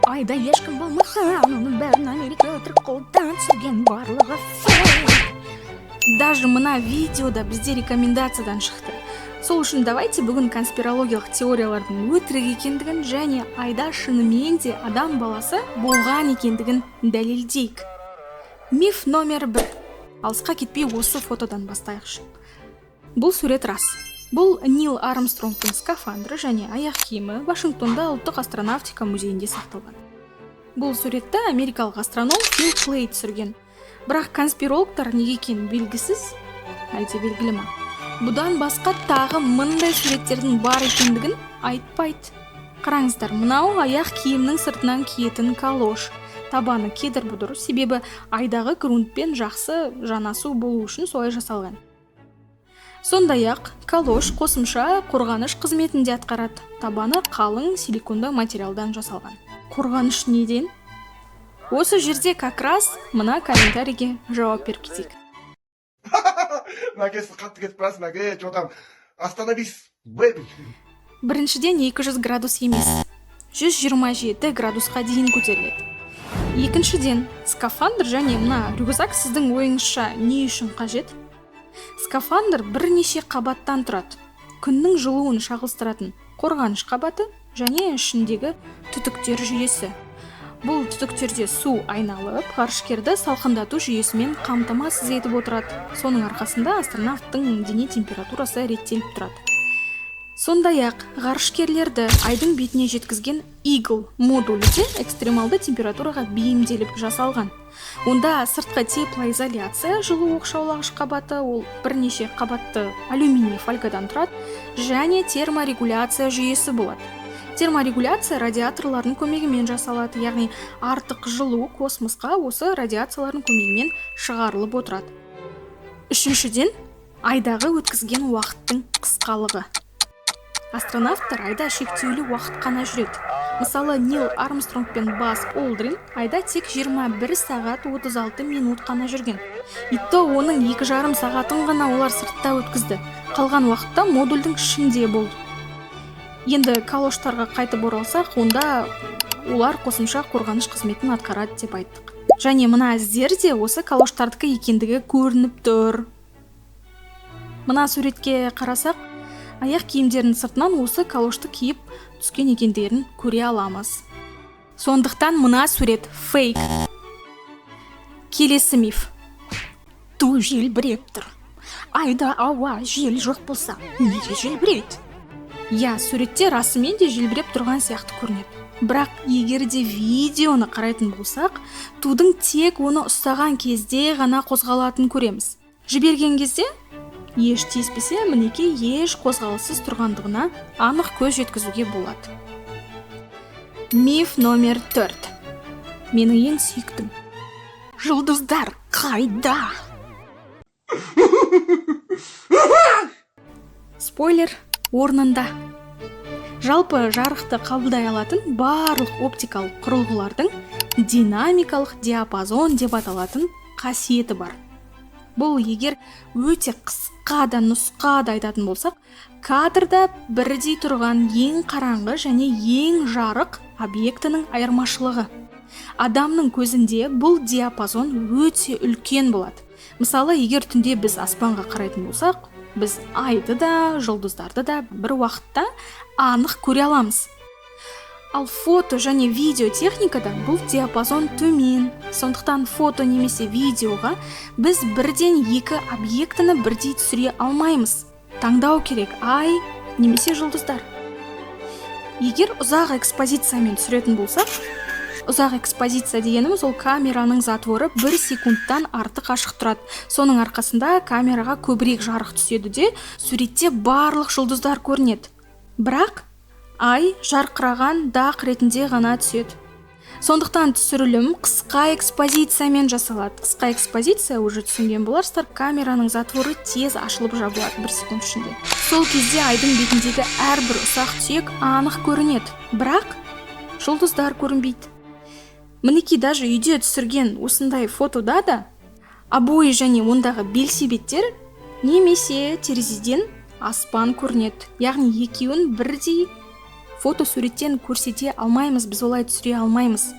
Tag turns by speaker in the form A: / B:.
A: айда ешкім болмаса оның бәрін америкалықтар қолдан түсірген барлығы фейк. Даже мына видеода бізде рекомендациядан шықты. Сол үшін давайте бүгін конспирологиялық теориялардың өтірік екендігін және айда шынымен де адам баласы болған екендігін дәлелдейік. Миф номер 1. Алысқа кетпей осы фотодан бастайықшы. Бұл сурет рас. Бұл Нил Армстронгтың скафандры және аяқ киімі Вашингтонда ұлттық астронавтика музейінде сақталған. Бұл суретті америкалық астроном Фил Клей түсірген. Бірақ конспирологтар неге екені белгісіз, әлде белгілі ма? Бұдан басқа тағы мындай суреттердің бар екендігін айтпайды. Қараңыздар, мынау аяқ киімнің сыртынан киетін калош. Табаны кедір-бұдыр, себебі айдағы грунтпен жақсы жанасу болу үшін солай жасалған. Сондай-ақ калош қосымша қорғаныш қызметінде атқарады. Табаны қалың силиконды материалдан жасалған. Қорғаныш неден? Осы жерде как раз мына комментарийге жауап беріп кетейік.
B: Мәке, сіз қатты кетіп барасыз, Мәке, что там, остановись, бэби.
A: Біріншіден 200 градус емес, 127 градусқа дейін көтеріледі. Екіншіден, скафандр және мына рюкзак сіздің ойыңызша не үшін қажет? Скафандр бірнеше қабаттан тұрады. Күннің жылуын шағылыстыратын қорғаныш қабаты және ішіндегі түтіктер жүйесі. Бұл түтіктерде су айналып, ғарышкерді салқындату жүйесімен қамтамасыз етіп отырады. Соның арқасында астронавттың дене температурасы реттеліп тұрады. Сондай-ақ ғарышкерлерді айдың бетіне жеткізген Eagle модулі де экстремалды температураға бейімделіп жасалған. Онда сыртқы теплоизоляция, жылу оқшаулағыш қабаты, ол бірнеше қабатты алюминий фольгадан тұрады, және терморегуляция жүйесі болады. Терморегуляция радиаторлардың көмегімен жасалады, яғни артық жылу космосқа осы радиациялардың көмегімен шығарылып отырады. Үшіншіден, айдағы өткізген уақыттың қысқалығы. Астронавттар айда шектеулі уақыт қана жүреді. Мысалы, Нил Армстронг пен Бас Олдрин айда тек 21 сағат 36 минут қана жүрген. Итто оның 2,5 сағатын ғана олар сыртта өткізді. Қалған уақытта модульдің ішінде болды. Енді калоштарға қайтып оралсақ, онда олар қосымша қорғаныш қызметін атқарады деп айттық. Және мына іздер де осы калоштардікі екендігі көрініп тұр. Мына суретке қарасақ, аяқ киімдерінің сыртынан осы калошты киіп түскен екендерін көре аламыз. Сондықтан мына сурет фейк. Келесі миф. Ту желбіреп тұр. Айда ауа жел жоқ болса, неге желбірейді? Я, суретте расымен де желбіреп тұрған сияқты көрінеді. Бірақ егер де видеоны қарайтын болсақ, тудың тек оны ұстаған кезде ғана қозғалатын көреміз. Жіберген кезде еш тиіспесе, мінеке еш қозғалыссыз тұрғандығына анық көз жеткізуге болады. Миф номер 4. Менің ең сүйіктім. Жұлдыздар қайда? Спойлер орнында. Жалпы жарықты қабылдай алатын барлық оптикалық құрылғылардың динамикалық диапазон деп аталатын қасиеті бар. Бұл егер өте қысқа да нұсқада айтатын болсақ, кадрда бірдей тұрған ең қараңғы және ең жарық объектінің айырмашылығы. Адамның көзінде бұл диапазон өте үлкен болады. Мысалы, егер түнде біз аспанға қарайтын болсақ, біз айды да, жұлдыздарды да бір уақытта анық көре аламыз. Ал фото және видео техникада бұл диапазон төмен. Сондықтан фото немесе видеоға біз бірден екі объектіні бірдей түсіре алмаймыз. Таңдау керек ай немесе жұлдыздар. Егер ұзақ экспозициямен түсіретін болсақ, ұзақ экспозиция дегеніміз ол камераның затворы 1 секундтан артық ашық тұрады. Соның арқасында камераға көбірек жарық түседі де, суретте барлық жұлдыздар көрінеді. Бірақ ай жарқыраған дақ ретінде ғана түседі. Сондықтан түсірілім қысқа экспозициямен жасалады. Қысқа экспозиция уже түсінген боларсыздар, камераның затворы тез ашылып жабылады 1 секунд ішінде. Сол кезде айдың бетіндегі әрбір ұсақ түйек анық көрінеді. Бірақ жұлдыздар көрінбейді. Мінеки даже үйде түсірген осындай фотода да обои және ондағы белсебеттер немесе терезеден аспан көрінеді. Яғни екеуін бірдей фотосуреттен көрсете алмаймыз, біз олай түсіре алмаймыз.